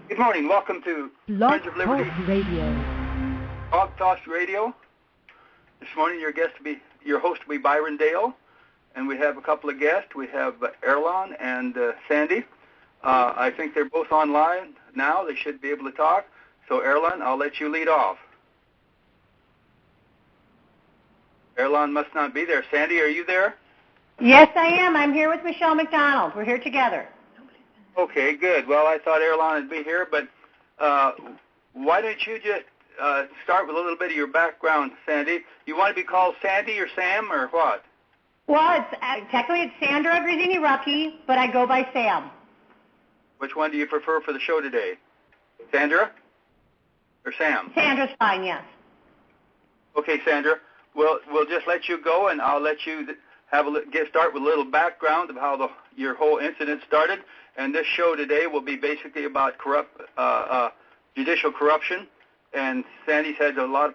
Good morning. Welcome to Blog Friends of Liberty Talk Radio. Talk Radio. This morning, your host will be Byron Dale, and we have a couple of guests. We have Erlon and Sandy. I think they're both online now. They should be able to talk. So, Erlon, I'll let you lead off. Erlon must not be there. Sandy, are you there? Yes, I am. I'm here with Michelle McDonald. We're here together. Okay, good. Well, I thought Erlon would be here, but why don't you just start with a little bit of your background, Sandy? You want to be called Sandy or Sam or what? Well, technically it's Sandra Grazzini-Rucky, but I go by Sam. Which one do you prefer for the show today? Sandra or Sam? Sandra's fine, yes. Okay, Sandra. We'll just let you go, and I'll let you start with a little background of how your whole incident started. And this show today will be basically about judicial corruption. And Sandra's had a lot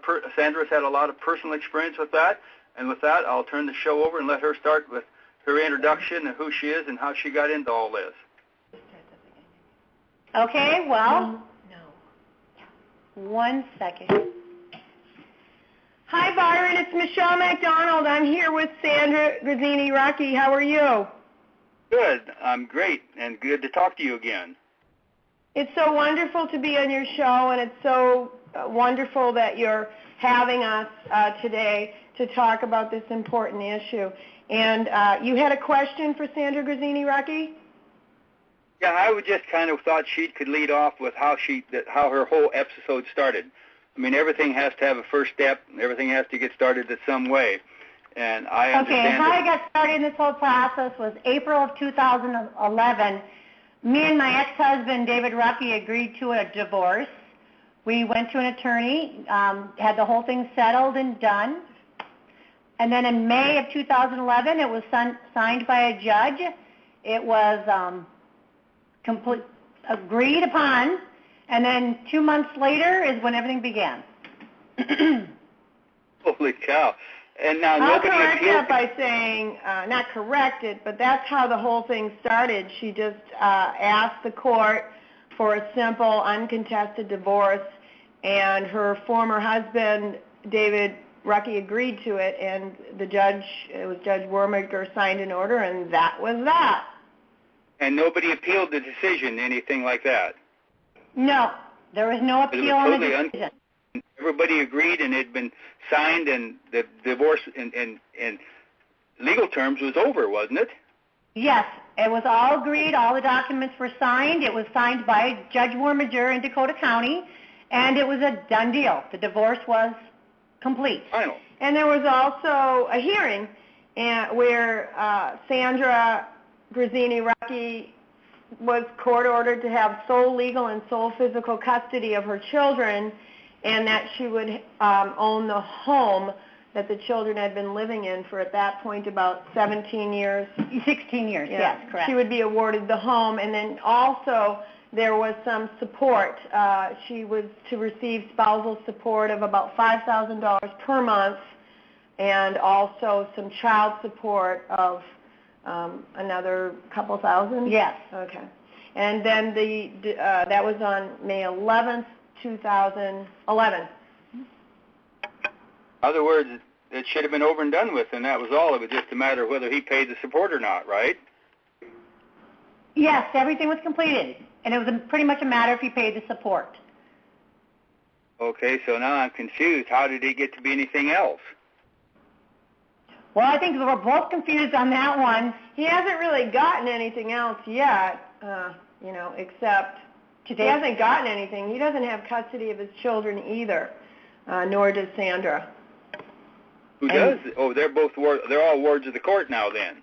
of personal experience with that. And with that, I'll turn the show over and let her start with her introduction and who she is and how she got into all this. Okay, well, one second. Hi, Byron. It's Michelle McDonald. I'm here with Sandra Grazzini-Rucky. How are you? Good. I'm great, and good to talk to you again. It's so wonderful to be on your show, and it's so wonderful that you're having us today to talk about this important issue. And you had a question for Sandra Grazzini-Rucky? Yeah, I would just kind of thought she could lead off with how her whole episode started. I mean, everything has to have a first step. Everything has to get started in some way. And I understand. Okay, how I got started in this whole process was April of 2011. Me and my ex-husband, David Rucky, agreed to a divorce. We went to an attorney, had the whole thing settled and done. And then in May of 2011, it was signed by a judge. It was agreed upon. And then 2 months later is when everything began. Holy cow. And now I'll nobody correct appealed. that by saying, not correct it, but that's how the whole thing started. She just asked the court for a simple, uncontested divorce, and her former husband, David Rucky, agreed to it, and it was Judge Wormaker, signed an order, and that was that. And nobody appealed the decision, anything like that? No, there was no appeal on the decision. Everybody agreed, and it had been signed, and the divorce in legal terms was over, wasn't it? Yes, it was all agreed. All the documents were signed. It was signed by Judge Wormaker in Dakota County, and it was a done deal. The divorce was complete. Final. And there was also a hearing where Sandra Grazzini-Rucky was court-ordered to have sole legal and sole physical custody of her children, and that she would own the home that the children had been living in for, at that point, about 17 years. 16 years, yes, correct. She would be awarded the home, and then also there was some support. She was to receive spousal support of about $5,000 per month, and also some child support of another couple thousand? Yes. Okay. And then that was on May 11th, 2011. In other words, it should have been over and done with, and that was all. It was just a matter of whether he paid the support or not, right? Yes, everything was completed, and it was pretty much a matter if he paid the support. Okay, so now I'm confused. How did he get to be anything else? Well, I think we were both confused on that one. He hasn't really gotten anything else yet, except he hasn't gotten anything. He doesn't have custody of his children either, nor does Sandra. Who does? Oh, they're all wards of the court now then.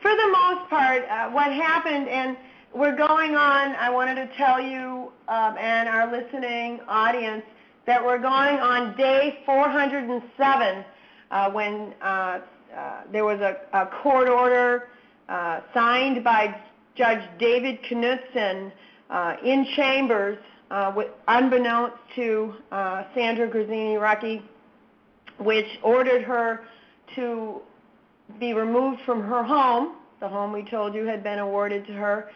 For the most part, what happened, and we're going on, I wanted to tell you and our listening audience that we're going on day 407 when there was a court order signed by Judge David Knudsen in chambers, unbeknownst to Sandra Grazzini-Rucky, which ordered her to be removed from her home, the home we told you had been awarded to her,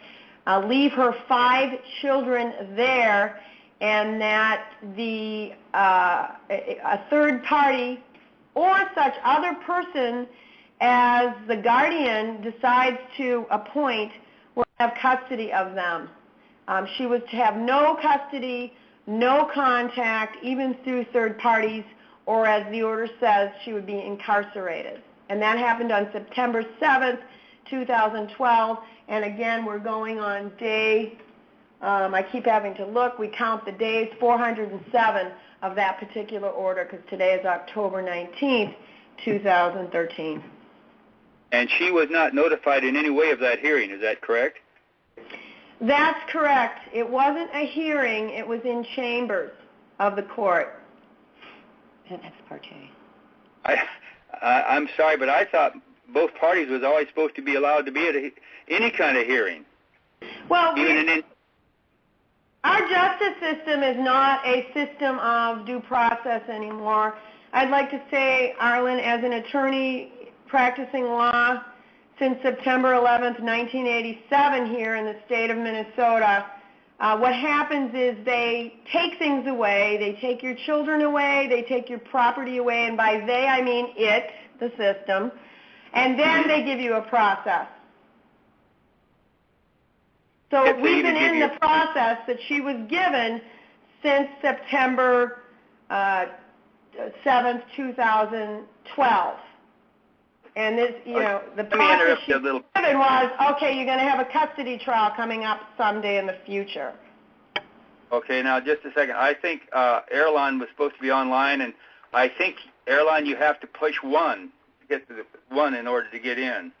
leave her 5 children there, and that a third party or such other person as the guardian decides to appoint will have custody of them. She was to have no custody, no contact, even through third parties, or as the order says, she would be incarcerated. And that happened on September 7th, 2012, and again, we're going on day, I keep having to look, we count the days, 407 of that particular order, because today is October 19th, 2013. And she was not notified in any way of that hearing, is that correct? That's correct. It wasn't a hearing, it was in chambers of the court. An ex parte. I'm sorry, but I thought both parties was always supposed to be allowed to be at any kind of hearing. Well, our justice system is not a system of due process anymore. I'd like to say, Arlen, as an attorney practicing law since September 11th, 1987 here in the state of Minnesota, what happens is they take things away, they take your children away, they take your property away, and by they I mean it, the system, and then they give you a process. So we've been in the process that she was given since September 7th, 2012. And this, the process she was given was, okay, you're going to have a custody trial coming up someday in the future. Okay, now just a second. I think Airline was supposed to be online, and I think, Airline, you have to push 1 to get to the 1 in order to get in.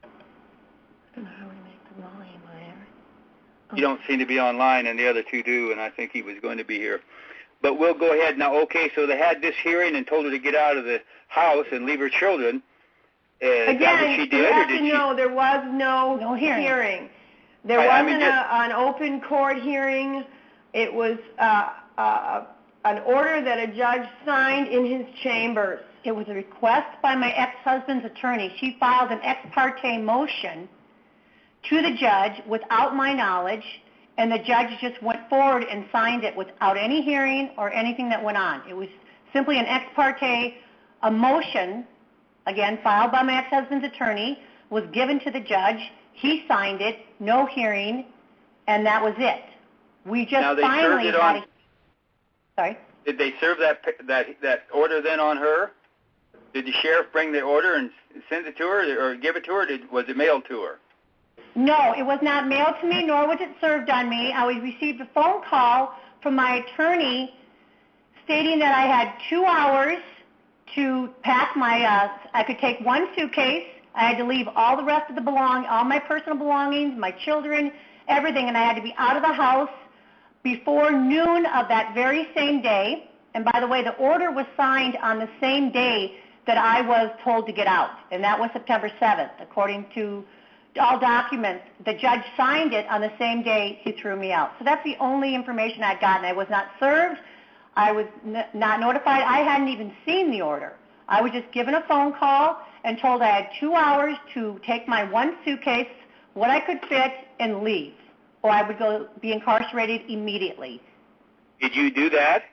I don't know how we make the volume higher. You don't seem to be online, and the other 2 do, and I think he was going to be here. But we'll go ahead now. Okay, so they had this hearing and told her to get out of the house and leave her children. Is that what she did, you have or did to know there was no hearing. There wasn't an open court hearing. It was an order that a judge signed in his chambers. It was a request by my ex-husband's attorney. She filed an ex parte motion to the judge without my knowledge, and the judge just went forward and signed it without any hearing or anything that went on. It was simply an ex parte, a motion, again, filed by my ex-husband's attorney, was given to the judge. He signed it, no hearing, and that was it. We just now they finally served it had on, Sorry? Did they serve that order then on her? Did the sheriff bring the order and send it to her or give it to her, or was it mailed to her? No, it was not mailed to me, nor was it served on me. I received a phone call from my attorney stating that I had 2 hours to pack my, I could take 1 suitcase. I had to leave all the rest of the all my personal belongings, my children, everything, and I had to be out of the house before noon of that very same day. And by the way, the order was signed on the same day that I was told to get out, and that was September 7th, according to all documents. The judge signed it on the same day he threw me out. So that's the only information I'd gotten. I was not served. I was not notified. I hadn't even seen the order. I was just given a phone call and told I had 2 hours to take my 1 suitcase, what I could fit, and leave, or I would go be incarcerated immediately. Did you do that?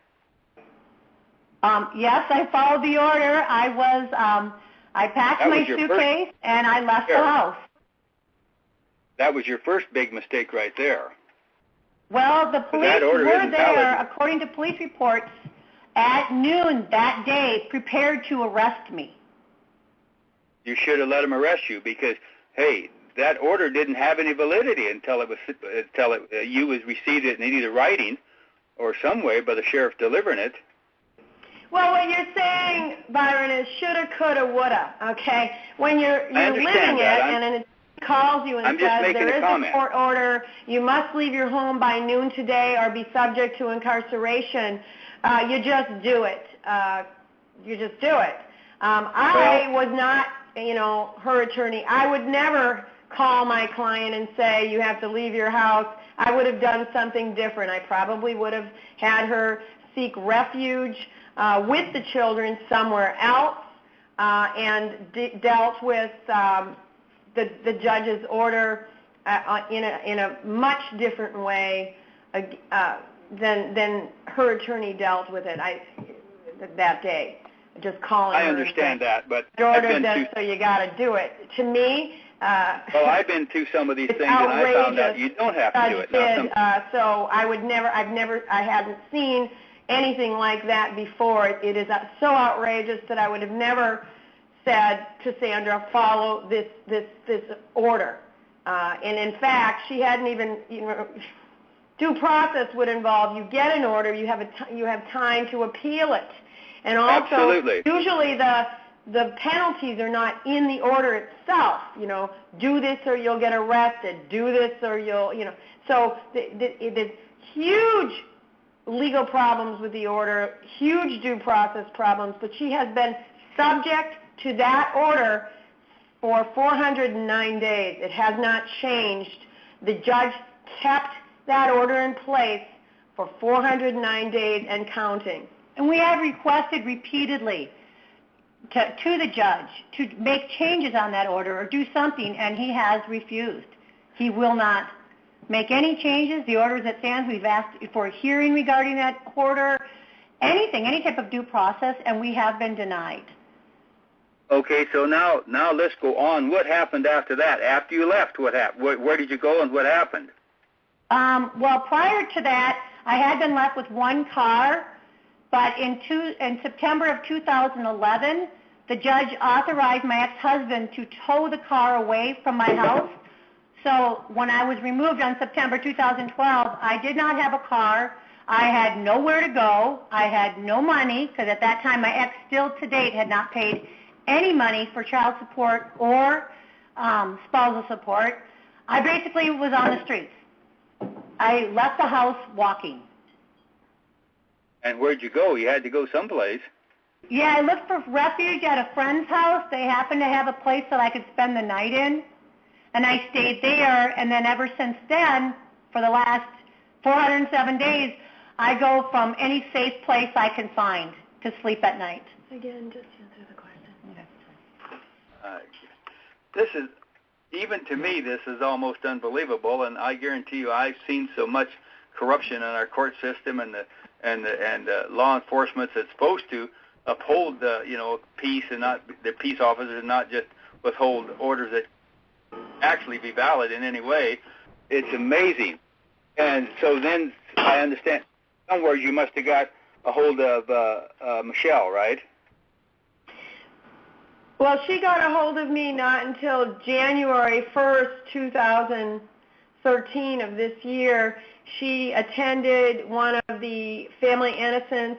Yes, I followed the order. I packed my suitcase and I left the house. That was your first big mistake right there. Well, the police were there, according to police reports, at noon that day, prepared to arrest me. You should have let them arrest you because, hey, that order didn't have any validity until you received it in either writing or some way by the sheriff delivering it. Well, what you're saying, Byron, is shoulda, coulda, woulda. Okay, when you're living it, and it calls you and says there is a court order, you must leave your home by noon today or be subject to incarceration. You just do it. You just do it. I was not, her attorney. I would never call my client and say you have to leave your house. I would have done something different. I probably would have had her seek refuge with the children somewhere else and dealt with the judge's order in a much different way than her attorney dealt with it that day. Just calling her. I understand that, but I've been this, so you got to do it. To me, well, I've been through some of these things, and I found out you don't have to do it. So I hadn't seen anything like that before. It is so outrageous that I would have never said to Sandra, follow this order. And in fact, she hadn't even, due process would involve you get an order, you have time to appeal it. And also, absolutely, usually the penalties are not in the order itself. Do this or you'll get arrested. Do this or you'll, So there's huge legal problems with the order, huge due process problems, but she has been subject to that order for 409 days. It has not changed. The judge kept that order in place for 409 days and counting. And we have requested repeatedly to the judge to make changes on that order or do something, and he has refused. He will not make any changes. The order that stands, we've asked for a hearing regarding that order, anything, any type of due process, and we have been denied. Okay, so now let's go on. What happened after that? After you left, what happened? Where did you go and what happened? Well, prior to that, I had been left with one car, but in September of 2011, the judge authorized my ex-husband to tow the car away from my house. So when I was removed on September 2012, I did not have a car. I had nowhere to go. I had no money because at that time my ex still to date had not paid any money for child support or spousal support. I basically was on the streets. I left the house walking. And where'd you go? You had to go someplace. Yeah, I looked for refuge at a friend's house. They happened to have a place that I could spend the night in. And I stayed there, and then ever since then, for the last 407 days, I go from any safe place I can find to sleep at night. Again, just answer the question. This is, even to me, this is almost unbelievable, and I guarantee you I've seen so much corruption in our court system and law enforcement that's supposed to uphold peace and not the peace officers and not just withhold orders that actually be valid in any way. It's amazing. And so then I understand somewhere you must have got a hold of Michelle, right? Well, she got a hold of me not until January 1st, 2013 of this year. She attended one of the Family Innocence.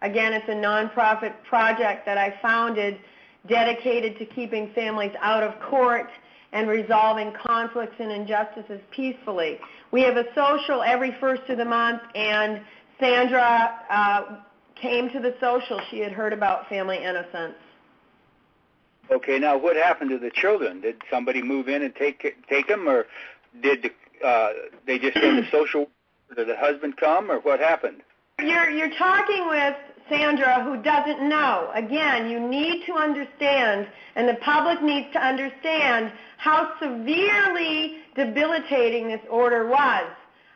Again, it's a nonprofit project that I founded dedicated to keeping families out of court and resolving conflicts and injustices peacefully. We have a social every first of the month, and Sandra came to the social. She had heard about Family Innocence. Okay, now what happened to the children? Did somebody move in and take them, or did they just go to social? Did the husband come, or what happened? You're talking with Sandra, who doesn't know. Again, you need to understand, and the public needs to understand how severely debilitating this order was.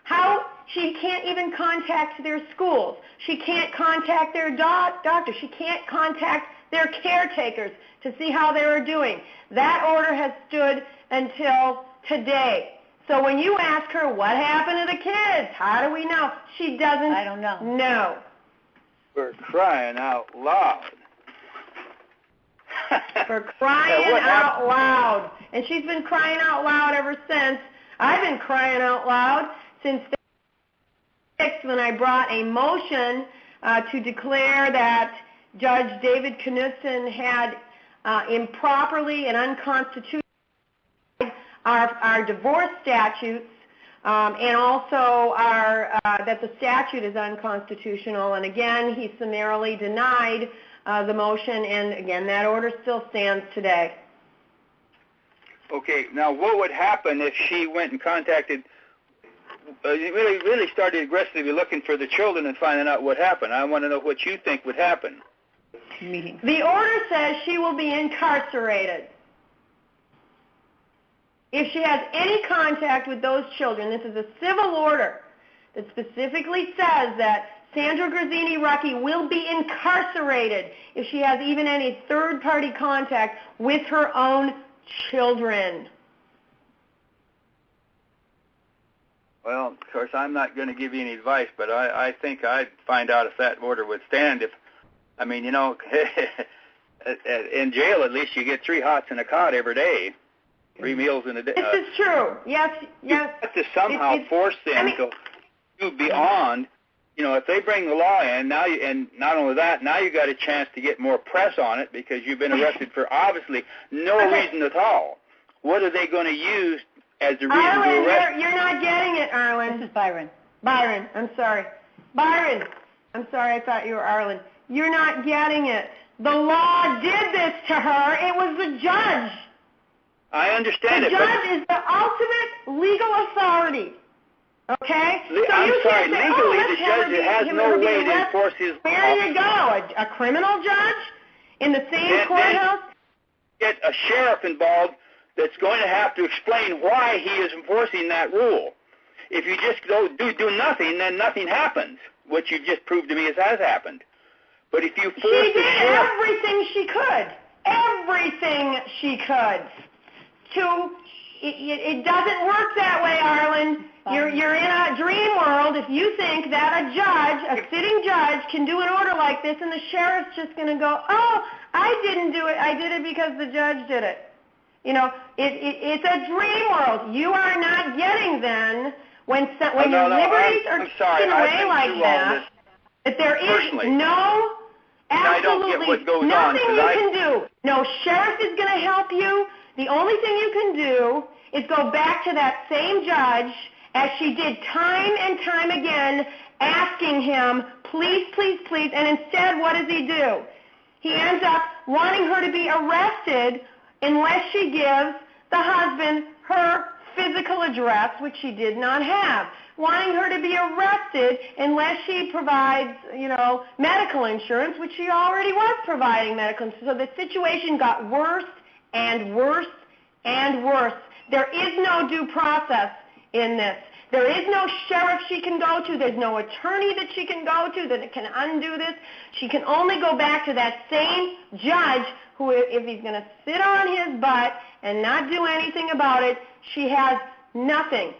How she can't even contact their schools. She can't contact their doctors. She can't contact their caretakers to see how they were doing. That order has stood until today. So when you ask her what happened to the kids, how do we know? She doesn't I don't know. know. We're crying out loud. For crying out loud. And she's been crying out loud ever since. I've been crying out loud since when I brought a motion to declare that Judge David Knudsen had improperly and unconstitutionally our divorce statutes, and also that the statute is unconstitutional. And again, he summarily denied the motion, and again, that order still stands today. Okay, now what would happen if she went and contacted, really started aggressively looking for the children and finding out what happened? I want to know what you think would happen. The order says she will be incarcerated. if she has any contact with those children, this is a civil order that specifically says that Sandra Grazzini-Rucki will be incarcerated if she has even any third-party contact with her own children. Well, of course, I'm not going to give you any advice, but I think I'd find out if that order would stand. If, I mean, you know, in jail at least you get 3 hots and a cot every day, 3 meals in a day. This is true. Yes, yes. You have to somehow force them to do beyond. You know, if they bring the law in now, and not only that, now you got a chance to get more press on it because you've been arrested for obviously no reason at all. What are they going to use as the reason Arlen, to arrest? you're not getting it, Arlen. This is Byron. Byron, I'm sorry. Byron, I'm sorry, I thought you were Arlen. You're not getting it. The law did this to her. It was the judge. I understand the judge is the ultimate legal authority. Okay? I'm sorry, legally the judge has no way to enforce his law. Where do you go? A criminal judge? In the same courthouse? Get a sheriff involved that's going to have to explain why he is enforcing that rule. If you just do nothing, then nothing happens, which you've just proved to me has happened. But if you force the sheriff... She did everything she could. Everything she could. It doesn't work that way, Arlen. You're in a dream world if you think that a sitting judge, can do an order like this and the sheriff's just going to go, oh, I didn't do it. I did it because the judge did it. You know, it's a dream world. You are not getting then when your liberties are taken away like that, that there is absolutely nothing you can do. No sheriff is going to help you. The only thing you can do is go back to that same judge, as she did time and time again, asking him, please, please, please, and instead what does he do? He ends up wanting her to be arrested unless she gives the husband her physical address, which she did not have. Wanting her to be arrested unless she provides, medical insurance, which she already was providing medical insurance. So the situation got worse and worse and worse. There is no due process in this. There is no sheriff she can go to. There's no attorney that she can go to that can undo this. She can only go back to that same judge who, if he's going to sit on his butt and not do anything about it, she has nothing,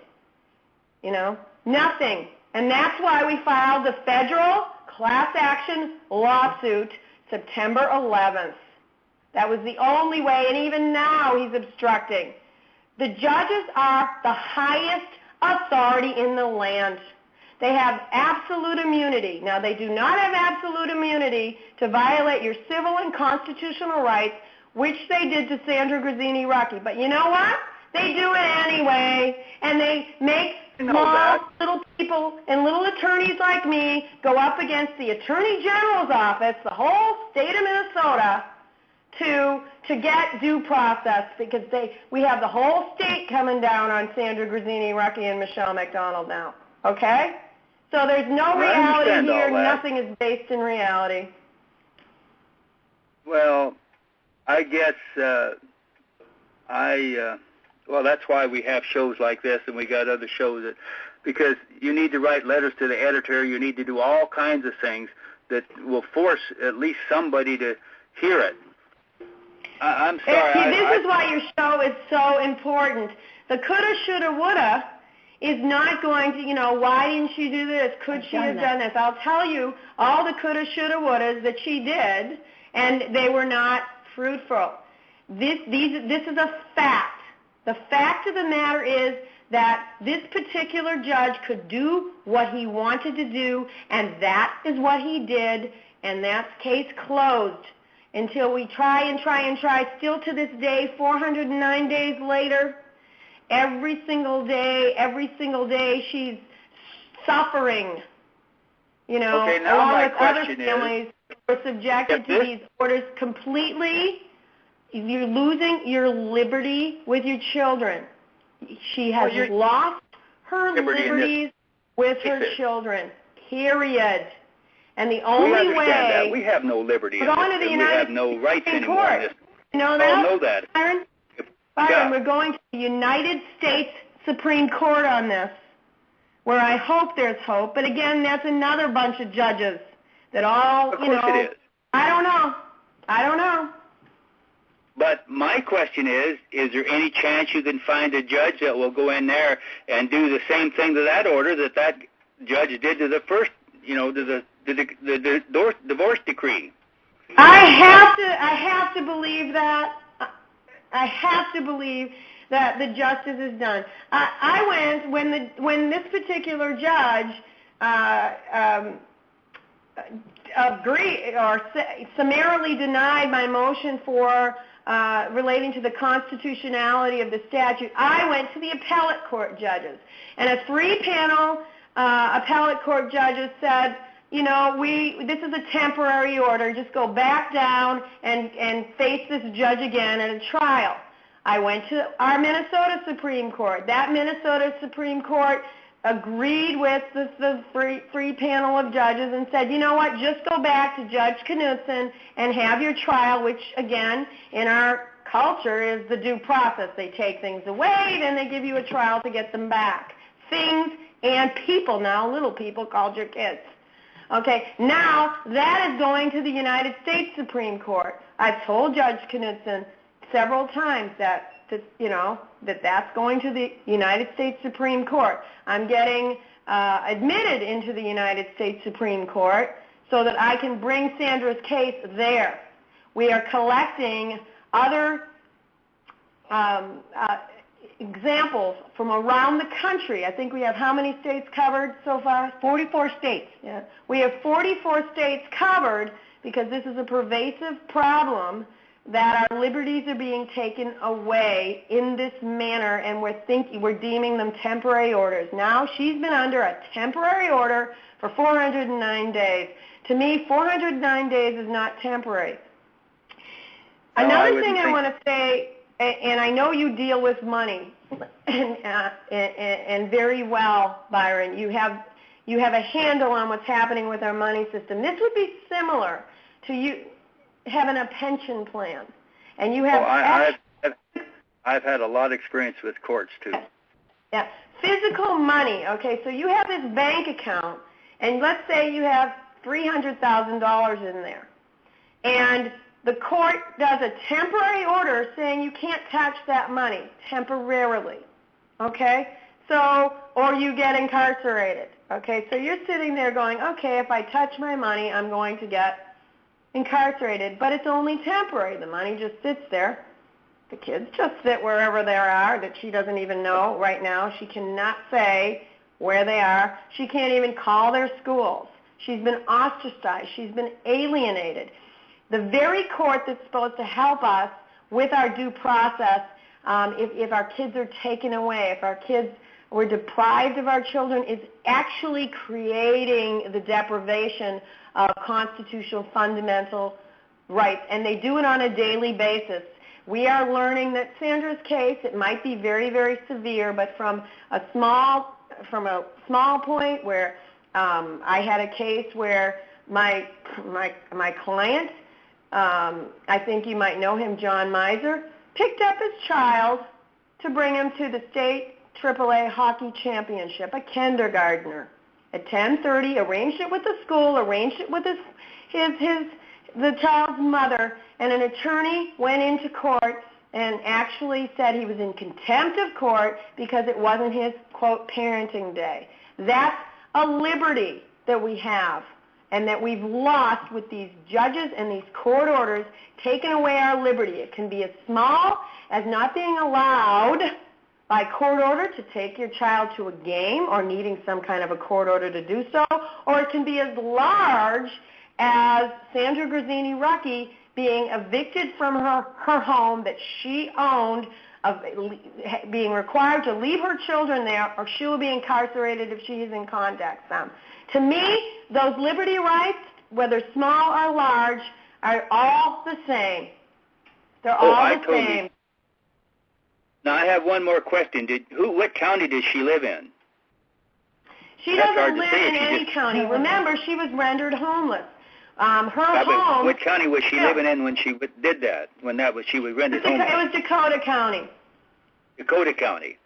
nothing. And that's why we filed the federal class action lawsuit September 11th. That was the only way, and even now he's obstructing. The judges are the highest authority in the land. They have absolute immunity. Now, they do not have absolute immunity to violate your civil and constitutional rights, which they did to Sandra Grazzini-Rucki. But you know what? They do it anyway, and they make small little people and little attorneys like me go up against the Attorney General's office, the whole state of Minnesota, to get due process, because we have the whole state coming down on Sandra Grazzini-Rucki and Michelle McDonald now. Okay? So there's no reality here. Nothing is based in reality. Well, I guess well, that's why we have shows like this, and we got other shows because you need to write letters to the editor. You need to do all kinds of things that will force at least somebody to hear it. I'm sorry. This is why your show is so important. The coulda, shoulda, woulda is not going to, why didn't she do this? Could she have done this? I'll tell you all the coulda, shoulda, wouldas that she did, and they were not fruitful. This is a fact. The fact of the matter is that this particular judge could do what he wanted to do, and that is what he did, and that's case closed. Until we try and try and try, still to this day, 409 days later, every single day she's suffering, Okay, now along my with other question families who are subjected to these orders completely. You're losing your liberty with your children. She has lost her liberties with her children, period. And the only way that. We have no liberty in this, and we have no rights anymore in this. You know that? I know that. Byron, we're going to the the United States Supreme Court on this, where I hope there's hope. But again, that's another bunch of judges that all, Of course it is. I don't know. But my question is there any chance you can find a judge that will go in there and do the same thing to that order that judge did to the first, to the divorce decree? I have to believe that. I have to believe that the justice is done. I went when this particular judge agreed or summarily denied my motion for relating to the constitutionality of the statute. I went to the appellate court judges, and a 3-panel appellate court judges said, this is a temporary order. Just go back down and face this judge again at a trial. I went to our Minnesota Supreme Court. That Minnesota Supreme Court agreed with the free panel of judges and said, you know what, just go back to Judge Knudsen and have your trial, which, again, in our culture is the due process. They take things away, then they give you a trial to get them back. Things and people now, little people called your kids. Okay, now that is going to the United States Supreme Court. I've told Judge Knudsen several times that's going to the United States Supreme Court. I'm getting admitted into the United States Supreme Court so that I can bring Sandra's case there. We are collecting other examples from around the country. I think we have how many states covered so far? 44 states. Yeah. We have 44 states covered because this is a pervasive problem that our liberties are being taken away in this manner, and we're deeming them temporary orders. Now she's been under a temporary order for 409 days. To me, 409 days is not temporary. Another thing I want to say, and I know you deal with money, and very well, Byron. You have a handle on what's happening with our money system. This would be similar to you having a pension plan, and you have. I've had a lot of experience with courts too. Yeah, physical money. Okay, so you have this bank account, and let's say you have $300,000 in there, and the court does a temporary order saying you can't touch that money temporarily, okay? So, or you get incarcerated, okay? So you're sitting there going, okay, if I touch my money, I'm going to get incarcerated, but it's only temporary. The money just sits there. The kids just sit wherever they are that she doesn't even know right now. She cannot say where they are. She can't even call their schools. She's been ostracized. She's been alienated. The very court that's supposed to help us with our due process, if our kids are taken away, if we're deprived of our children, is actually creating the deprivation of constitutional fundamental rights, and they do it on a daily basis. We are learning that Sandra's case, it might be very, very severe, but from a small point where I had a case where my client, I think you might know him, John Miser, picked up his child to bring him to the state AAA hockey championship, a kindergartner. At 10:30, arranged it with the school, arranged it with the child's mother, and an attorney went into court and actually said he was in contempt of court because it wasn't his, quote, parenting day. That's a liberty that we have and that we've lost with these judges and these court orders taking away our liberty. It can be as small as not being allowed by court order to take your child to a game or needing some kind of a court order to do so, or it can be as large as Sandra Grazzini-Rucky being evicted from her home that she owned, being required to leave her children there, or she will be incarcerated if she is in contact with them. To me, those liberty rights, whether small or large, are all the same. They're all the same. Now, I have one more question. What county does she live in? She doesn't live in any county. Remember, she was rendered homeless. Her home. What county was she living in when she did that? She was rendered homeless. It was Dakota County. Dakota County.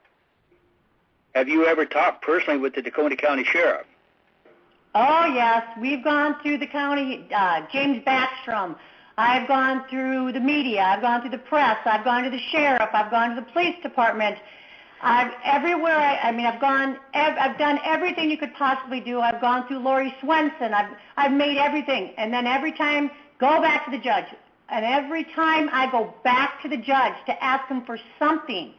Have you ever talked personally with the Dakota County Sheriff? Oh, yes. We've gone through the county, James Backstrom. I've gone through the media. I've gone through the press. I've gone to the sheriff. I've gone to the police department. Everywhere. I've done everything you could possibly do. I've gone through Lori Swenson. I've made everything. And then every time, go back to the judge. And every time I go back to the judge to ask him for something,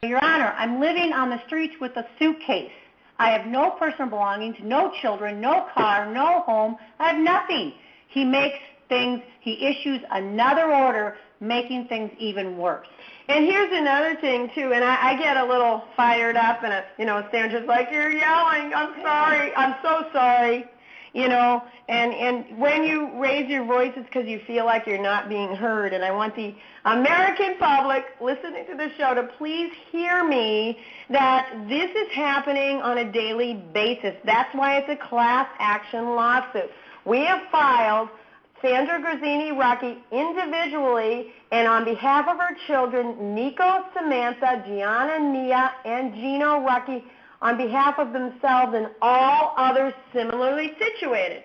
Your Honor, I'm living on the streets with a suitcase. I have no personal belongings, no children, no car, no home. I have nothing. He makes things, he issues another order, making things even worse. And here's another thing, too, and I get a little fired up, and, Sandra's like, you're yelling, I'm sorry, I'm so sorry, and when you raise your voice, it's because you feel like you're not being heard, and I want the American public listening to the show to please hear me that this is happening on a daily basis. That's why it's a class action lawsuit. We have filed Sandra Grazzini-Rucky individually and on behalf of her children, Nico, Samantha, Gianna, Nia, and Gino Rucky, on behalf of themselves and all others similarly situated.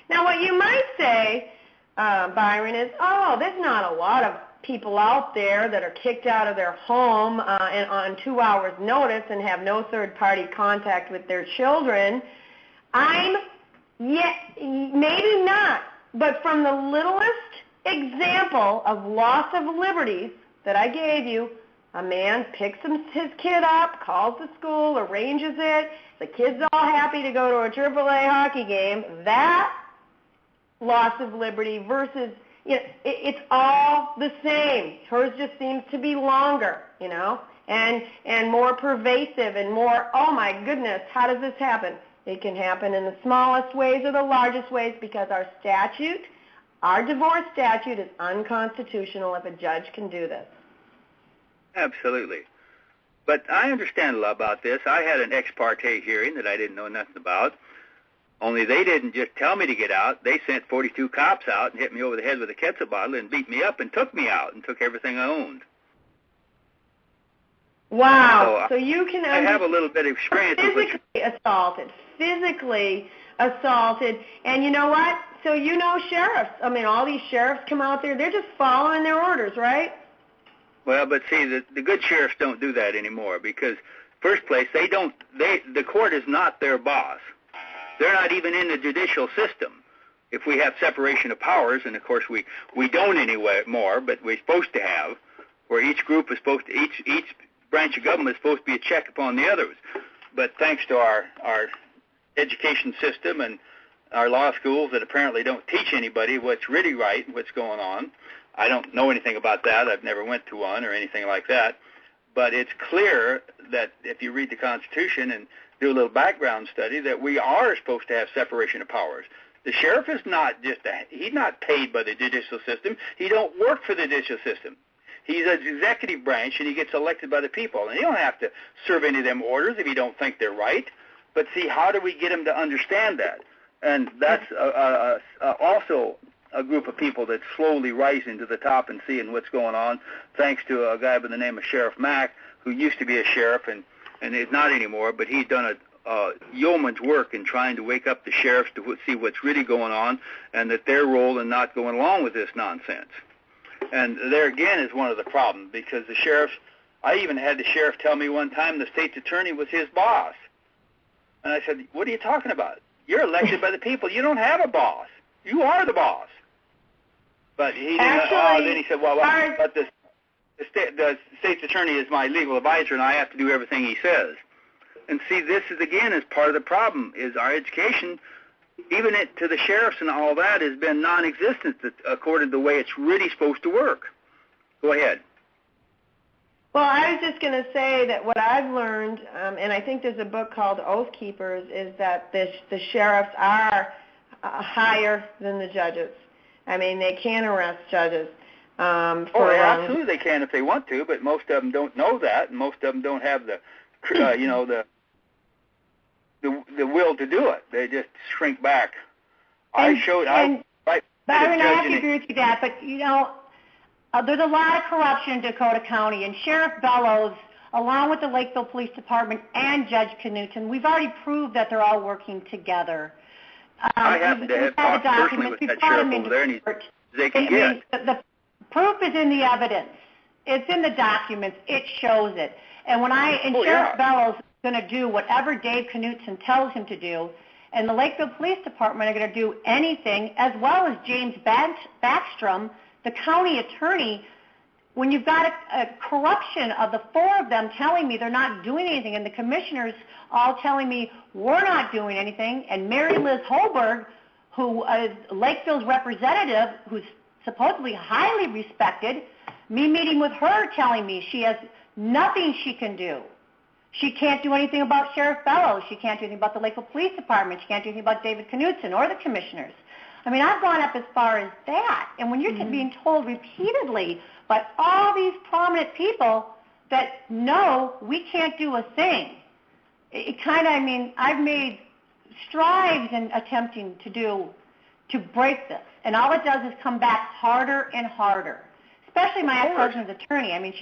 Now, what you might say, Byron, is, there's not a lot of people out there that are kicked out of their home and on 2 hours' notice and have no third-party contact with their children. Maybe not. But from the littlest example of loss of liberties that I gave you, a man picks his kid up, calls the school, arranges it, the kid's all happy to go to a AAA hockey game, that loss of liberty versus, it's all the same. Hers just seems to be longer, and more pervasive and more, oh my goodness, how does this happen? It can happen in the smallest ways or the largest ways because our divorce statute is unconstitutional if a judge can do this. Absolutely. But I understand a lot about this. I had an ex parte hearing that I didn't know nothing about, only they didn't just tell me to get out. They sent 42 cops out and hit me over the head with a ketchup bottle and beat me up and took me out and took everything I owned. Wow. So you can I have a little bit of experience. Physically assaulted. And you know what? So sheriffs. All these sheriffs come out there. They're just following their orders, right? Well, but see, the good sheriffs don't do that anymore because, first place, the court is not their boss. They're not even in the judicial system. If we have separation of powers, and of course we don't anymore, but we're supposed to have, where each group is supposed to, each branch of government is supposed to be a check upon the others. But thanks to our education system and our law schools that apparently don't teach anybody what's really right, what's going on. I don't know anything about that. I've never went to one or anything like that. But it's clear that if you read the Constitution and do a little background study, that we are supposed to have separation of powers. The sheriff is not he's not paid by the judicial system. He don't work for the judicial system. He's an executive branch, and he gets elected by the people. And he don't have to serve any of them orders if he don't think they're right. But see, how do we get him to understand that? And that's also a group of people that's slowly rising to the top and seeing what's going on, thanks to a guy by the name of Sheriff Mack, who used to be a sheriff and is not anymore, but he's done a yeoman's work in trying to wake up the sheriffs to see what's really going on and that their role in not going along with this nonsense. And there again is one of the problems, because the sheriffs, I even had the sheriff tell me one time the state's attorney was his boss. And I said, what are you talking about? You're elected by the people. You don't have a boss. You are the boss. But he didn't. Then he said, well, but the state's attorney is my legal advisor, and I have to do everything he says. And see, this is, again, is part of the problem, is our education, even to the sheriffs and all that, has been non-existent according to the way it's really supposed to work. Go ahead. Well, I was just going to say that what I've learned, and I think there's a book called Oath Keepers, is that the sheriffs are higher than the judges. I mean, they can arrest judges. Absolutely they can if they want to, but most of them don't know that, and most of them don't have the will to do it. They just shrink back. Byron, I have to agree with you that, but there's a lot of corruption in Dakota County, and Sheriff Bellows along with the Lakeville Police Department and Judge Knutson. We've already proved that they're all working together. I happen to have talked personally with that sheriff over there, and they can get. The proof is in the evidence. It's in the documents. It shows it. And Sheriff Bellows is going to do whatever Dave Knutson tells him to do, and the Lakeville Police Department are going to do anything, as well as James Backstrom, the county attorney. When you've got a corruption of the four of them telling me they're not doing anything, and the commissioners all telling me we're not doing anything, and Mary Liz Holberg, who is Lakeville's representative, who's supposedly highly respected, me meeting with her telling me she has nothing she can do. She can't do anything about Sheriff Bellows. She can't do anything about the Lakeville Police Department. She can't do anything about David Knutson or the commissioners. I mean, I've gone up as far as that. And when you're being told repeatedly by all these prominent people that, no, we can't do a thing, it kind of, I mean, I've made strides in attempting to break this. And all it does is come back harder and harder, especially my ex-husband's attorney. I mean,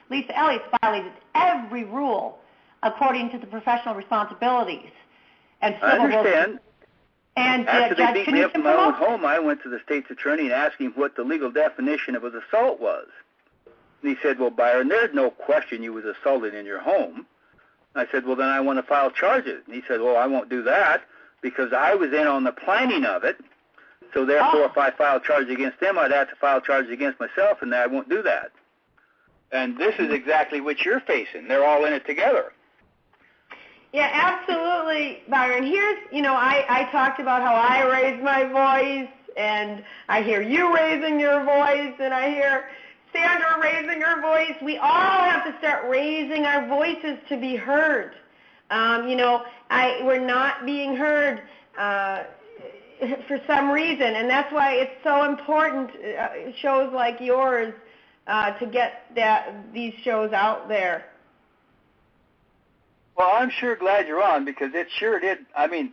Lisa Elliott's violated every rule according to the professional responsibilities. And I understand. And after they beat me up in my own home, I went to the state's attorney and asked him what the legal definition of an assault was. And he said, well, Byron, there's no question you was assaulted in your home. I said, well, then I want to file charges. And he said, well, I won't do that because I was in on the planning of it. So therefore, if I file charges against them, I'd have to file charges against myself, and I won't do that. And this is exactly what you're facing. They're all in it together. Yeah, absolutely, Byron. Here's, I talked about how I raised my voice, and I hear you raising your voice, and I hear Sandra raising her voice. We all have to start raising our voices to be heard. We're not being heard for some reason, and that's why it's so important, shows like yours, to get these shows out there. Well, I'm sure glad you're on because it sure did. I mean,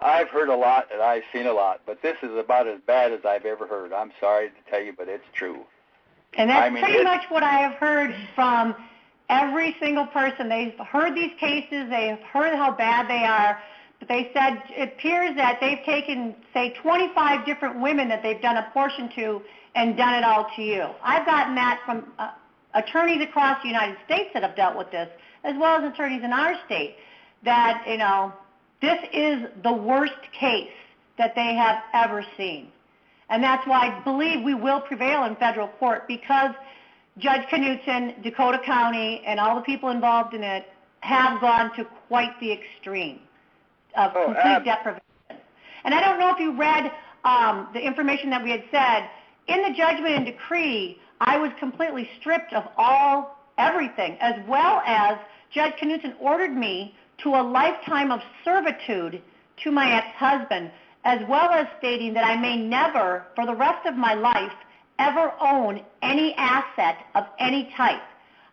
I've heard a lot and I've seen a lot, but this is about as bad as I've ever heard. I'm sorry to tell you, but it's true. And that's pretty much what I have heard from every single person. They've heard these cases. They've heard how bad they are. But they said it appears that they've taken, say, 25 different women that they've done abortion to and done it all to you. I've gotten that from attorneys across the United States that have dealt with this, as well as attorneys in our state, that, this is the worst case that they have ever seen. And that's why I believe we will prevail in federal court because Judge Knutson, Dakota County, and all the people involved in it have gone to quite the extreme of complete deprivation. And I don't know if you read the information that we had said. In the judgment and decree, I was completely stripped of everything, as well as Judge Knutson ordered me to a lifetime of servitude to my ex-husband, as well as stating that I may never, for the rest of my life, ever own any asset of any type.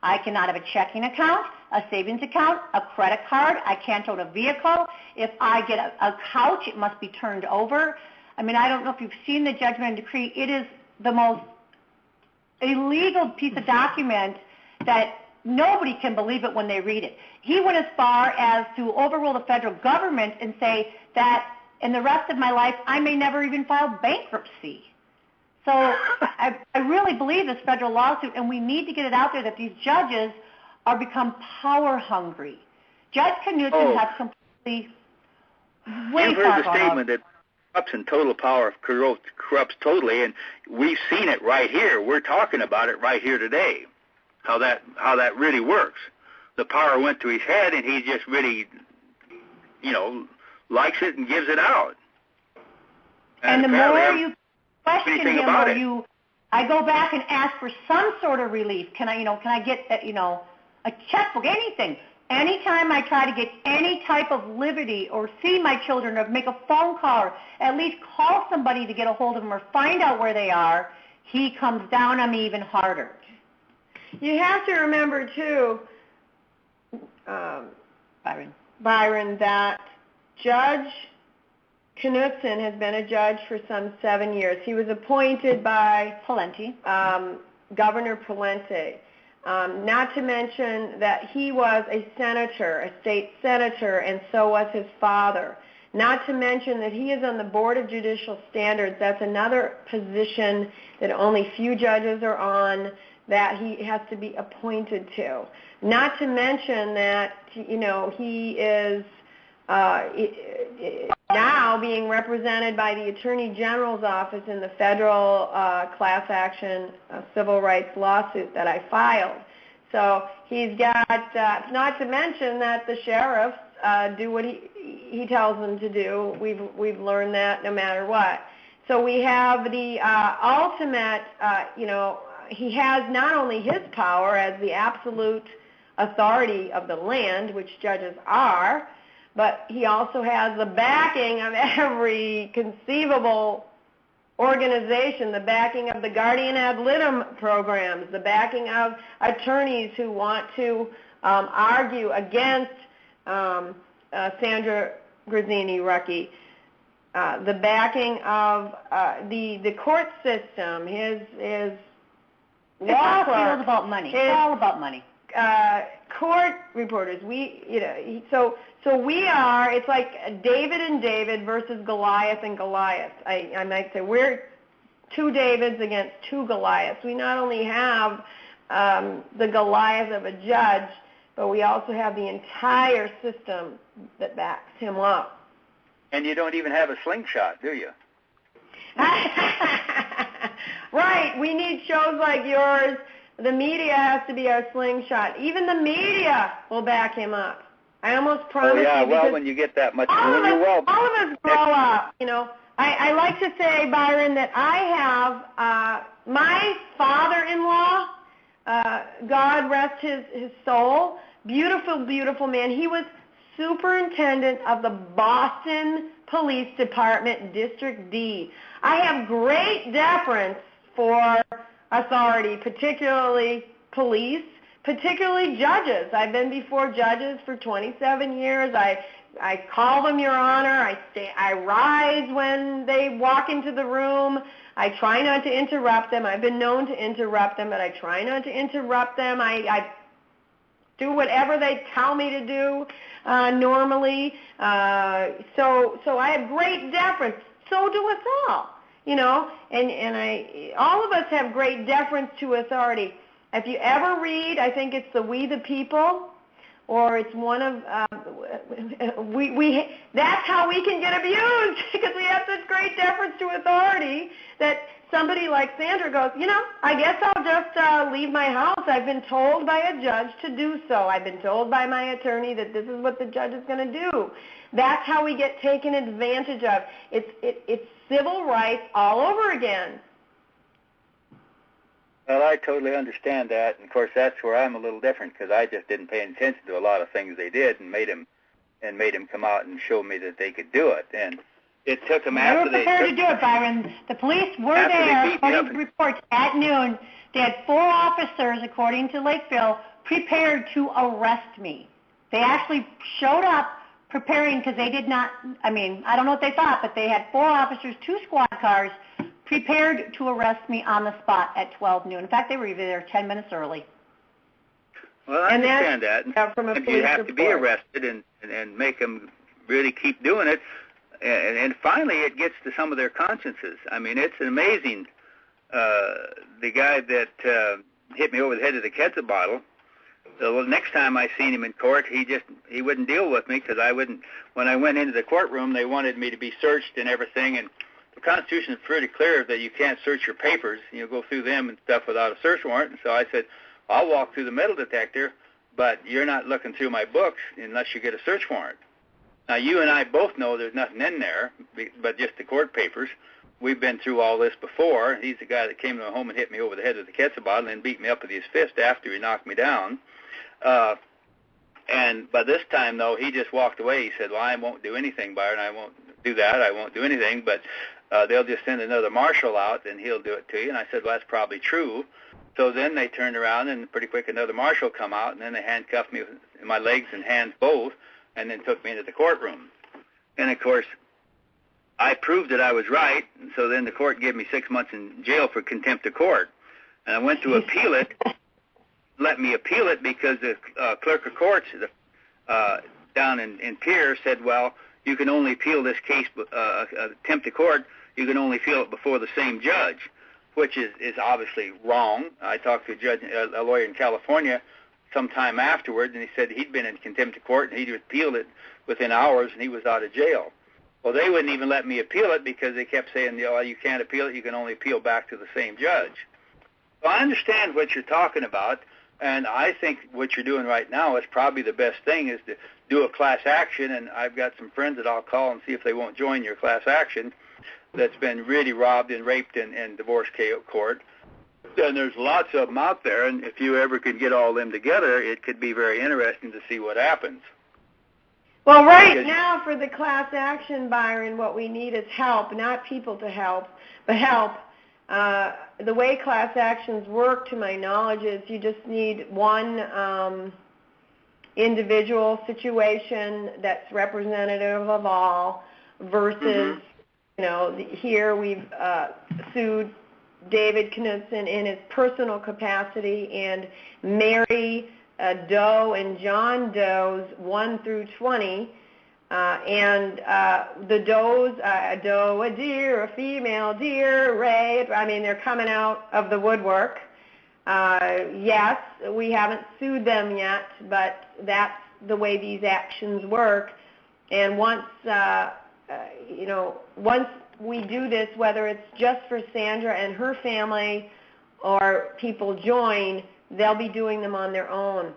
I cannot have a checking account, a savings account, a credit card. I can't own a vehicle. If I get a couch, it must be turned over. I mean, I don't know if you've seen the judgment and decree. It is the most illegal piece of document that nobody can believe it when they read it. He went as far as to overrule the federal government and say that in the rest of my life, I may never even file bankruptcy. So I really believe this federal lawsuit, and we need to get it out there that these judges are become power hungry. Judge Knutson has completely You've heard the statement that corrupts and total power corrupts totally, and we've seen it right here. We're talking about it right here today, how that really works. The power went to his head, and he just really, likes it and gives it out. And the more you question him, I go back and ask for some sort of relief. Can I get a checkbook, anything? Anytime I try to get any type of liberty or see my children or make a phone call or at least call somebody to get a hold of them or find out where they are, he comes down on me even harder. You have to remember, too, Byron, that Judge Knutson has been a judge for some 7 years. He was appointed by Pawlenty. Governor Pawlenty. Not to mention that he was a senator, a state senator, and so was his father. Not to mention that he is on the Board of Judicial Standards. That's another position that only few judges are on, that he has to be appointed to. Not to mention that, he is now being represented by the Attorney General's office in the federal class action civil rights lawsuit that I filed. So he's got, not to mention that the sheriffs do what he tells them to do. We've learned that no matter what. So we have the ultimate, he has not only his power as the absolute authority of the land, which judges are, but he also has the backing of every conceivable organization, the backing of the guardian ad litem programs, the backing of attorneys who want to argue against Sandra Grazzini-Rucki, the backing of the court system, his law clerk. It's about money. It's all about money. Court reporters. So we are. It's like David and David versus Goliath and Goliath. I might say we're two Davids against two Goliaths. We not only have the Goliath of a judge, but we also have the entire system that backs him up. And you don't even have a slingshot, do you? Right. We need shows like yours. The media has to be our slingshot. Even the media will back him up. I almost promise you. Oh, yeah, well, when you get that much, all of us grow up, I like to say, Byron, that I have my father-in-law, God rest his soul, beautiful, beautiful man. He was superintendent of the Boston Police Department, District D. I have great deference for authority, particularly police, particularly judges. I've been before judges for 27 years. I call them Your Honor. I rise when they walk into the room. I try not to interrupt them. I've been known to interrupt them, but I try not to interrupt them. I do whatever they tell me to do normally. So I have great deference. So do us all. And all of us have great deference to authority. If you ever read, I think it's the We the People, or it's one of that's how we can get abused, because we have such great deference to authority that somebody like Sandra goes, I guess I'll just leave my house. I've been told by a judge to do so. I've been told by my attorney that this is what the judge is going to do. That's how we get taken advantage of. It's civil rights all over again. Well, I totally understand that, and of course that's where I'm a little different, because I just didn't pay attention to a lot of things they did, and made them come out and show me that they could do it. And it took them after they. They were prepared to do it, Byron. The police were there, according to reports, at noon. They had 4 officers, according to Lakeville, prepared to arrest me. They actually showed up preparing, because they did not. I don't know what they thought, but they had 4 officers, 2 squad cars, prepared to arrest me on the spot at 12 noon. In fact, they were even there 10 minutes early. Well, I understand that. If you have to be arrested and make them really keep doing it, and finally it gets to some of their consciences. It's amazing. The guy that hit me over the head with a ketchup bottle, the next time I seen him in court, he wouldn't deal with me, because when I went into the courtroom, they wanted me to be searched and everything, and the Constitution is pretty clear that you can't search your papers, go through them and stuff without a search warrant. And so I said, I'll walk through the metal detector, but you're not looking through my books unless you get a search warrant. Now, you and I both know there's nothing in there but just the court papers. We've been through all this before. He's the guy that came to my home and hit me over the head with a ketchup bottle and beat me up with his fist after he knocked me down. And by this time, though, he just walked away. He said, well, I won't do anything, Byron. I won't do that. I won't do anything, but they'll just send another marshal out, and he'll do it to you. And I said, well, that's probably true. So then they turned around, and pretty quick another marshal come out, and then they handcuffed me with my legs and hands both, and then took me into the courtroom. And, of course, I proved that I was right, and so then the court gave me 6 months in jail for contempt of court. And I went to appeal it, let me appeal it because the clerk of courts down in Pierre said, well, you can only appeal this case, attempt to court, you can only appeal it before the same judge, which is obviously wrong. I talked to a lawyer in California sometime afterwards, and he said he'd been in contempt of court, and he'd appealed it within hours, and he was out of jail. Well, they wouldn't even let me appeal it because they kept saying, you can't appeal it, you can only appeal back to the same judge. So I understand what you're talking about, and I think what you're doing right now is probably the best thing, is to do a class action, and I've got some friends that I'll call and see if they won't join your class action that's been really robbed and raped in divorce court. And there's lots of them out there, and if you ever could get all of them together, it could be very interesting to see what happens. Well, right now for the class action, Byron, what we need is help, not people to help, but help. The way class actions work, to my knowledge, is you just need one individual situation that's representative of all versus, here we've sued David Knudsen in his personal capacity and Mary Doe and John Doe's 1 through 20, and the Does, a doe, a deer, a female deer, rape, I mean, they're coming out of the woodwork. Yes, we haven't sued them yet, but that's the way these actions work. And once, once we do this, whether it's just for Sandra and her family or people join, they'll be doing them on their own.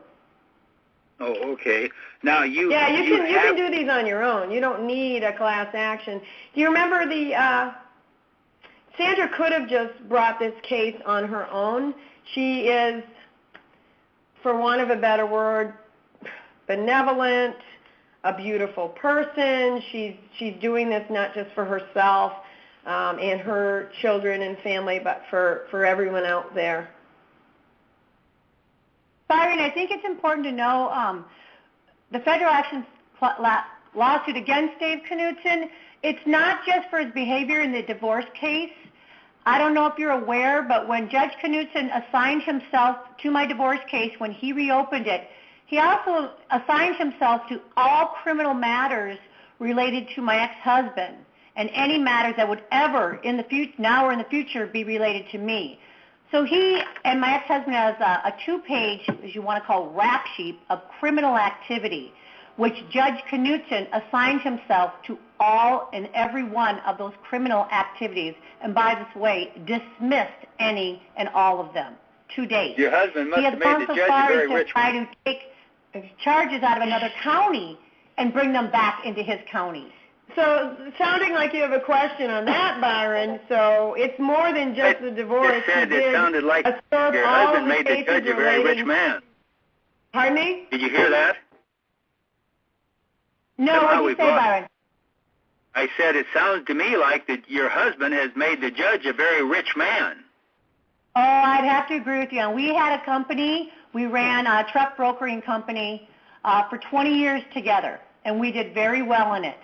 Oh, okay. Now you can do these on your own. You don't need a class action. Do you remember Sandra could have just brought this case on her own. She is, for want of a better word, benevolent, a beautiful person. She's doing this not just for herself and her children and family, but for everyone out there. Byron, I think it's important to know the federal action lawsuit against Dave Knudsen, it's not just for his behavior in the divorce case. I don't know if you're aware, but when Judge Knudsen assigned himself to my divorce case, when he reopened it, he also assigned himself to all criminal matters related to my ex-husband and any matters that would ever, in the future, now or in the future, be related to me. So he and my ex-husband has a 2-page, as you want to call, rap sheet of criminal activity, which Judge Knudsen assigned himself to all and every one of those criminal activities, and by this way, dismissed any and all of them to date. Your husband must have made the judge a very rich man. He has gone so far to take charges out of another county and bring them back into his county. So, sounding like you have a question on that, Byron, so it's more than just the divorce. It sounded like your husband made the judge a very rich man. Pardon me? Did you hear that? No, what did you say, Byron? I said it sounds to me like that your husband has made the judge a very rich man. Oh, I'd have to agree with you. And we had a company, we ran a truck brokering company for 20 years together, and we did very well in it.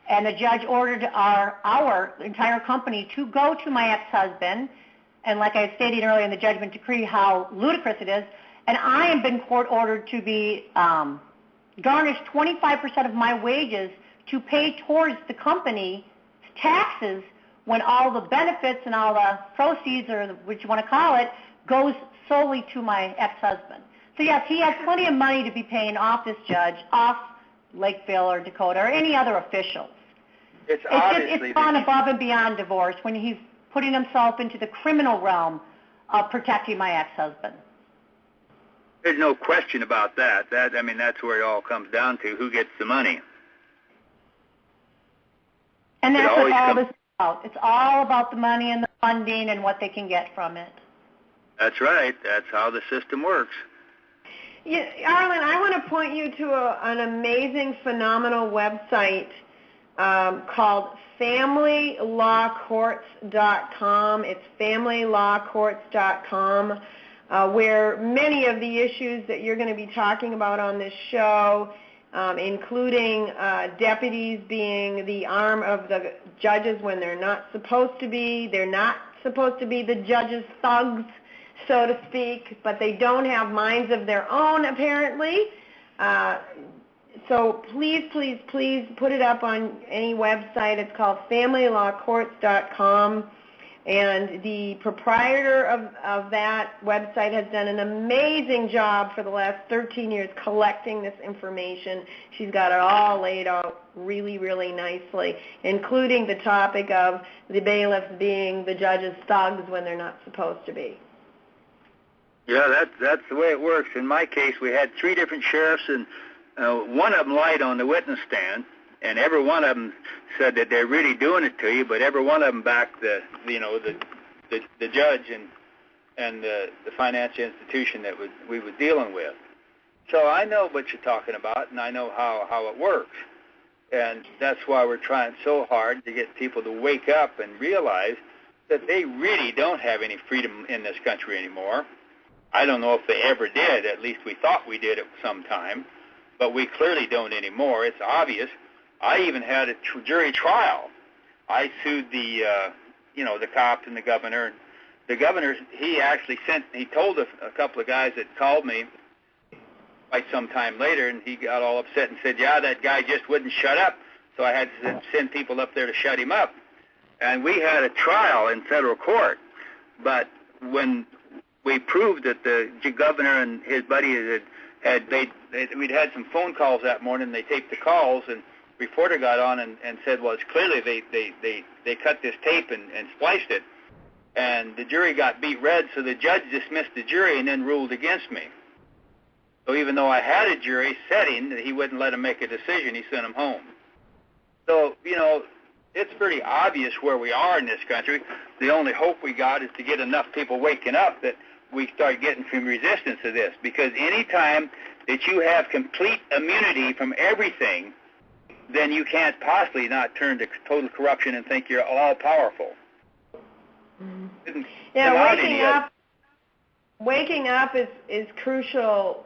And the judge ordered our entire company to go to my ex-husband, and like I stated earlier in the judgment decree how ludicrous it is, and I have been court-ordered to be garnished 25% of my wages to pay towards the company's taxes when all the benefits and all the proceeds, or what you want to call it, goes solely to my ex-husband. So yes, he has plenty of money to be paying off this judge, off Lakeville or Dakota or any other officials. It's gone above and beyond divorce when he's putting himself into the criminal realm of protecting my ex-husband. There's no question about that. That's where it all comes down to, who gets the money. And that's what all this is about. It's all about the money and the funding and what they can get from it. That's right. That's how the system works. Yeah, Arlen, I want to point you to an amazing, phenomenal website called FamilyLawCourts.com. It's FamilyLawCourts.com, where many of the issues that you're going to be talking about on this show, including deputies being the arm of the judges when they're not supposed to be. They're not supposed to be the judges' thugs. so to speak, but they don't have minds of their own, apparently. So please, please, please put it up on any website. It's called FamilyLawCourts.com. And the proprietor of that website has done an amazing job for the last 13 years collecting this information. She's got it all laid out really, really nicely, including the topic of the bailiffs being the judge's thugs when they're not supposed to be. Yeah, that's the way it works. In my case, we had 3 different sheriffs, and one of them lied on the witness stand, and every one of them said that they're really doing it to you, but every one of them backed the judge and the financial institution that we were dealing with. So I know what you're talking about, and I know how it works. And that's why we're trying so hard to get people to wake up and realize that they really don't have any freedom in this country anymore. I don't know if they ever did. At least we thought we did at some time, but we clearly don't anymore. It's obvious. I even had a jury trial. I sued the cops and the governor. The governor, he told a couple of guys that called me quite some time later, and he got all upset and said, yeah, that guy just wouldn't shut up, so I had to send people up there to shut him up. And we had a trial in federal court, but when we proved that the governor and his buddy we'd had some phone calls that morning, they taped the calls, and reporter got on and said, well, it's clearly they cut this tape and spliced it. And the jury got beat red, so the judge dismissed the jury and then ruled against me. So even though I had a jury setting, he wouldn't let him make a decision. He sent him home. So, it's pretty obvious where we are in this country. The only hope we got is to get enough people waking up that we start getting some resistance to this. Because any time that you have complete immunity from everything, then you can't possibly not turn to total corruption and think you're all-powerful. Mm-hmm. Yeah, waking up is crucial.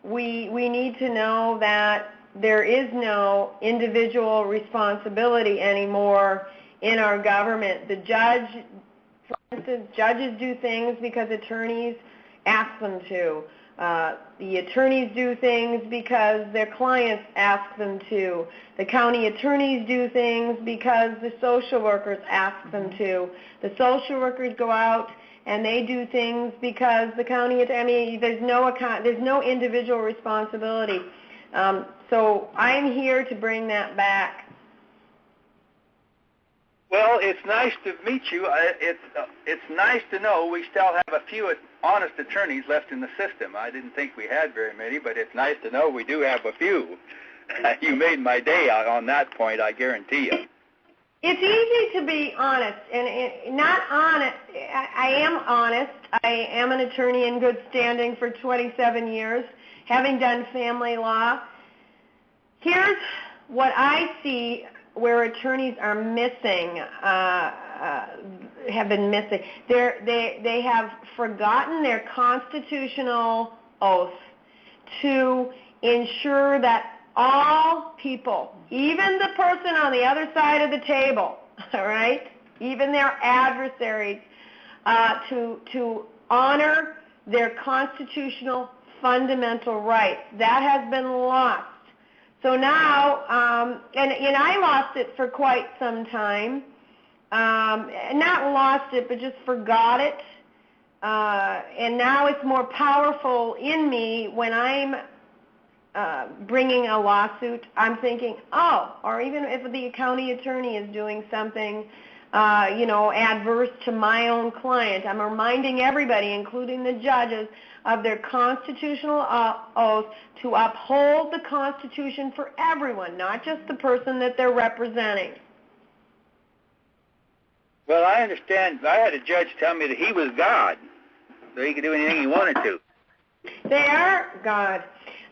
We need to know that there is no individual responsibility anymore in our government. The judge, for instance, judges do things because attorneys ask them to. The attorneys do things because their clients ask them to. The county attorneys do things because the social workers ask them to. The social workers go out and they do things because the county, there's no individual responsibility. So I'm here to bring that back. Well, it's nice to meet you. It's nice to know we still have a few honest attorneys left in the system. I didn't think we had very many, but it's nice to know we do have a few. You made my day on that point, I guarantee you. It's easy to be honest, and not honest. I am honest. I am an attorney in good standing for 27 years, having done family law. Here's what I see where attorneys are missing, have been missing. They have forgotten their constitutional oath to ensure that all people, even the person on the other side of the table, all right, even their adversaries, to honor their constitutional fundamental rights. That has been lost. So now, and I lost it for quite some time, not lost it, but just forgot it, and now it's more powerful in me when I'm bringing a lawsuit. I'm thinking, or even if the county attorney is doing something, adverse to my own client, I'm reminding everybody, including the judges, of their constitutional oath to uphold the Constitution for everyone, not just the person that they're representing. Well, I understand. I had a judge tell me that he was God, so he could do anything he wanted to. They are God.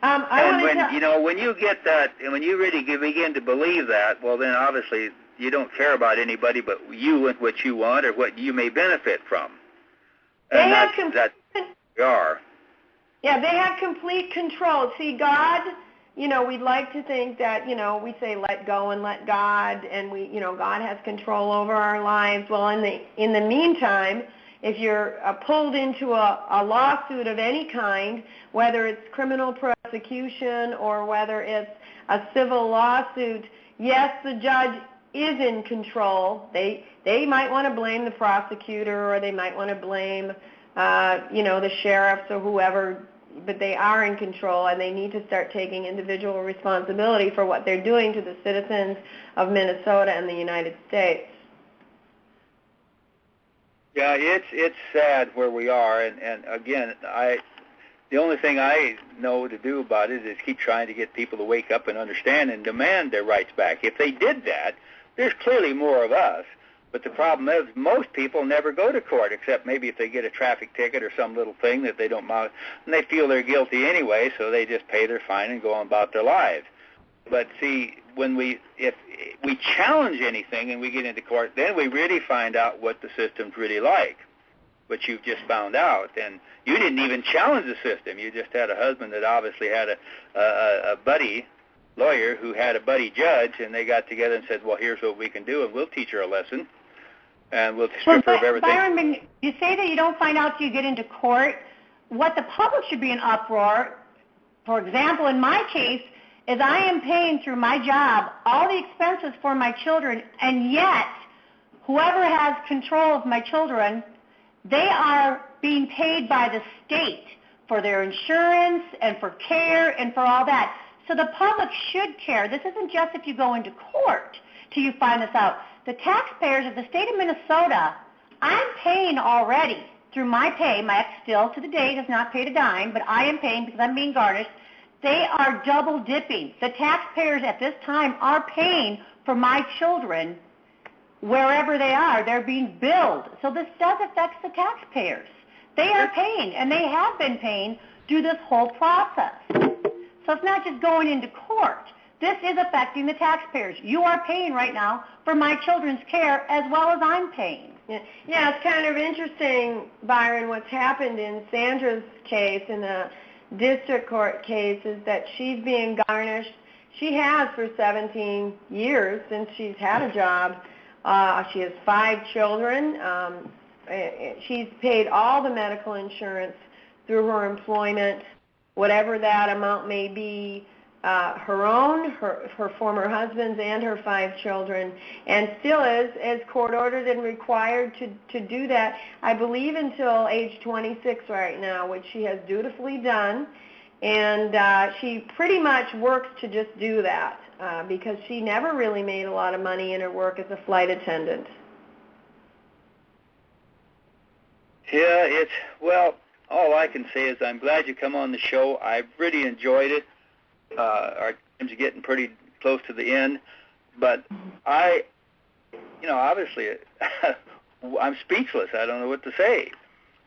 When you get that, and when you really begin to believe that, well, then obviously you don't care about anybody but you and what you want or what you may benefit from. And that's we are. Yeah, they have complete control. See, God, we'd like to think that, we say let go and let God, and God has control over our lives. Well, in the meantime, if you're pulled into a lawsuit of any kind, whether it's criminal prosecution or whether it's a civil lawsuit, yes, the judge is in control. They might want to blame the prosecutor, or they might want to blame the sheriffs or whoever, but they are in control, and they need to start taking individual responsibility for what they're doing to the citizens of Minnesota and the United States. Yeah, it's sad where we are, and again, the only thing I know to do about it is keep trying to get people to wake up and understand and demand their rights back. If they did that, there's clearly more of us. But the problem is most people never go to court, except maybe if they get a traffic ticket or some little thing that they don't mind, and they feel they're guilty anyway, so they just pay their fine and go on about their lives. But see, if we challenge anything and we get into court, then we really find out what the system's really like, which you've just found out. And you didn't even challenge the system. You just had a husband that obviously had a buddy lawyer who had a buddy judge, and they got together and said, well, here's what we can do, and we'll teach her a lesson, and we'll strip her of everything. Byron, you say that you don't find out till you get into court. What the public should be in uproar, for example, in my case, is I am paying through my job all the expenses for my children, and yet whoever has control of my children, they are being paid by the state for their insurance and for care and for all that. So the public should care. This isn't just if you go into court till you find this out. The taxpayers of the state of Minnesota, I'm paying already through my pay. My ex still to the date has not paid a dime, but I am paying because I'm being garnished. They are double dipping. The taxpayers at this time are paying for my children wherever they are. They're being billed. So this does affect the taxpayers. They are paying, and they have been paying through this whole process. So it's not just going into court. This is affecting the taxpayers. You are paying right now for my children's care as well as I'm paying. Yeah, it's kind of interesting, Byron, what's happened in Sandra's case, in the district court case, is that she's being garnished. She has for 17 years since she's had a job. She has 5 children. She's paid all the medical insurance through her employment, whatever that amount may be, her own, her former husband's, and her 5 children, and still is court ordered and required to do that, I believe, until age 26 right now, which she has dutifully done, and she pretty much works to just do that because she never really made a lot of money in her work as a flight attendant. Yeah, well, all I can say is I'm glad you come on the show. I've really enjoyed it. Our time's getting pretty close to the end, but obviously, I'm speechless. I don't know what to say.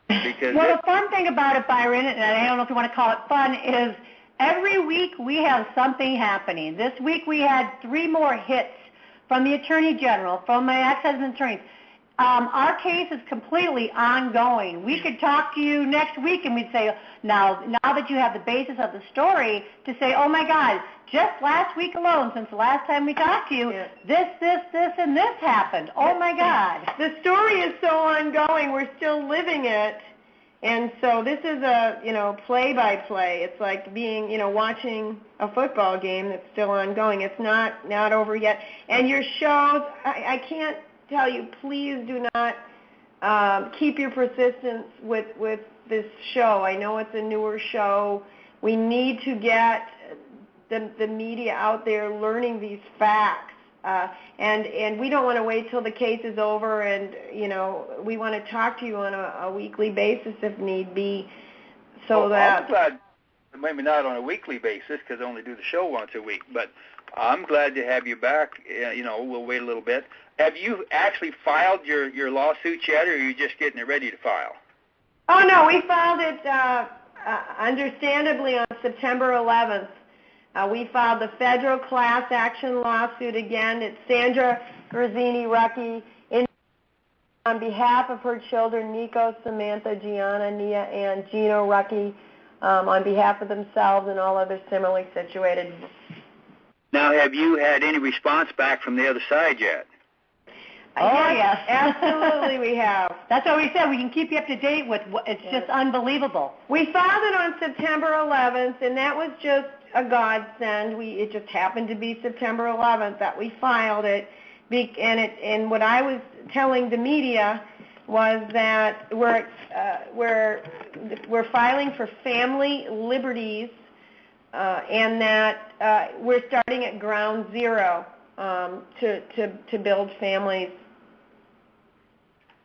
Because well, the fun thing about it, Byron, and I don't know if you want to call it fun, is every week we have something happening. This week we had 3 more hits from the Attorney General, from my ex-husband's attorneys. Our case is completely ongoing. We could talk to you next week and we'd say, now that you have the basis of the story, to say, oh my God, just last week alone, since the last time we talked to you, this, and this happened. Oh my God. The story is so ongoing, we're still living it. And so this is a, play-by-play. It's like being, watching a football game that's still ongoing. It's not over yet. And your shows, I can't tell you, please do not keep your persistence with this show. I know it's a newer show. We need to get the media out there learning these facts. And we don't want to wait till the case is over, and, we want to talk to you on a weekly basis if need be. I'm glad, maybe not on a weekly basis because I only do the show once a week, but I'm glad to have you back. We'll wait a little bit. Have you actually filed your lawsuit yet, or are you just getting it ready to file? Oh, no, we filed it understandably on September 11th. We filed the federal class action lawsuit again. It's Sandra Grazzini-Rucky on behalf of her children, Nico, Samantha, Gianna, Nia, and Gino Rucky, on behalf of themselves and all other similarly situated. Now, have you had any response back from the other side yet? Yes. Absolutely we have. That's what we said. We can keep you up to date with it's just unbelievable. We filed it on September 11th, and that was just a godsend. It just happened to be September 11th that we filed it. And what I was telling the media was that we're filing for family liberties, and that we're starting at ground zero to build families.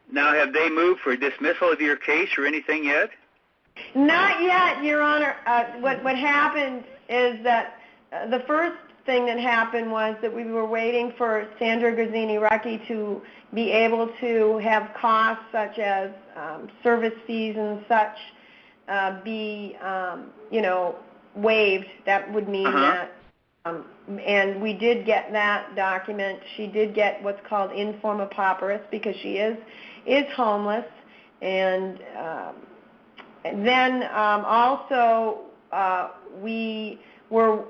Now, have they moved for dismissal of your case or anything yet? Not yet, Your Honor. What happened is that the first thing that happened was that we were waiting for Sandra Grazzini-Rucki to be able to have costs such as service fees and such be, waived. That would mean that, and we did get that document. She did get what's called informa pauperis because she is homeless, and then also we were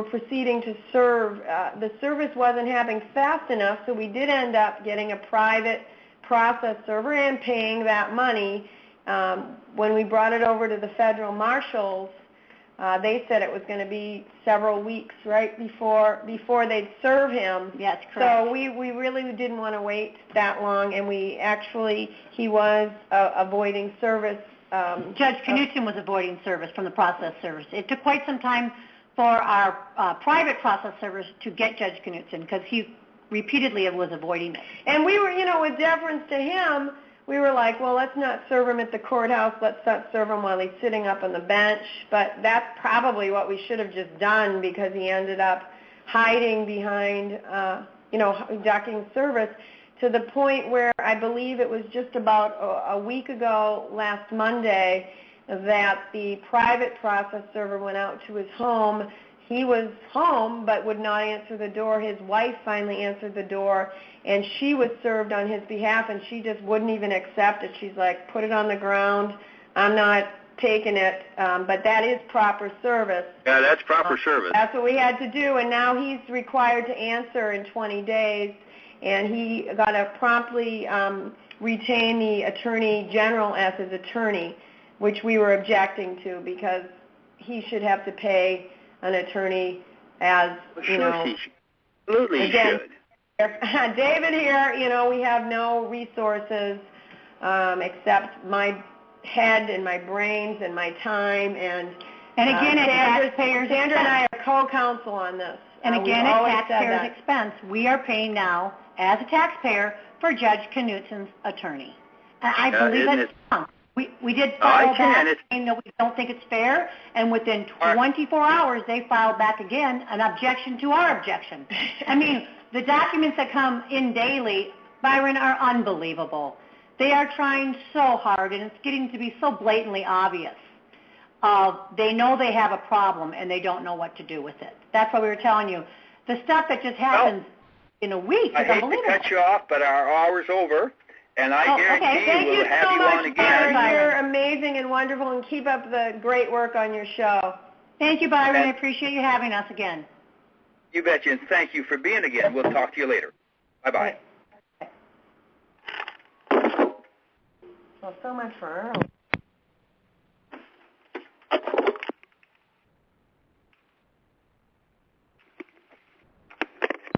proceeding to serve. The service wasn't happening fast enough, so we did end up getting a private process server and paying that money. When we brought it over to the federal marshals, they said it was going to be several weeks right before they'd serve him. Yes, correct. So we really didn't want to wait that long, and he was avoiding service. Judge Knutson was avoiding service from the process servers. It took quite some time for our private process servers to get Judge Knutson because he repeatedly was avoiding it. And we were, with deference to him, we were like, well, let's not serve him at the courthouse. Let's not serve him while he's sitting up on the bench. But that's probably what we should have just done because he ended up hiding behind, ducking service to the point where I believe it was just about a week ago, last Monday, that the private process server went out to his home. He was home but would not answer the door. His wife finally answered the door, and she was served on his behalf, and she just wouldn't even accept it. She's like, put it on the ground. I'm not taking it. But that is proper service. Yeah, that's proper service. That's what we had to do, and now he's required to answer in 20 days, and he got to promptly retain the Attorney General as his attorney, which we were objecting to because he should have to pay an attorney as, Absolutely again, should. David here, we have no resources except my head and my brains and my time. And again, Sandra and I are co-counsel on this. And again, at taxpayers' expense, we are paying now, as a taxpayer, for Judge Knutson's attorney. And I believe that's wrong. We did file back saying that we don't think it's fair, and within 24 hours they filed back again an objection to our objection. I mean, the documents that come in daily, Byron, are unbelievable. They are trying so hard, and it's getting to be so blatantly obvious. They know they have a problem, and they don't know what to do with it. That's what we were telling you. The stuff that just happens in a week is unbelievable. I hate to cut you off, but our hour's over. And I guarantee we'll have you on again. Byron. You're amazing and wonderful, and keep up the great work on your show. Thank you, Byron. I appreciate you having us again. You betcha, and thank you for being again. We'll talk to you later. Bye-bye. Well, so much for early.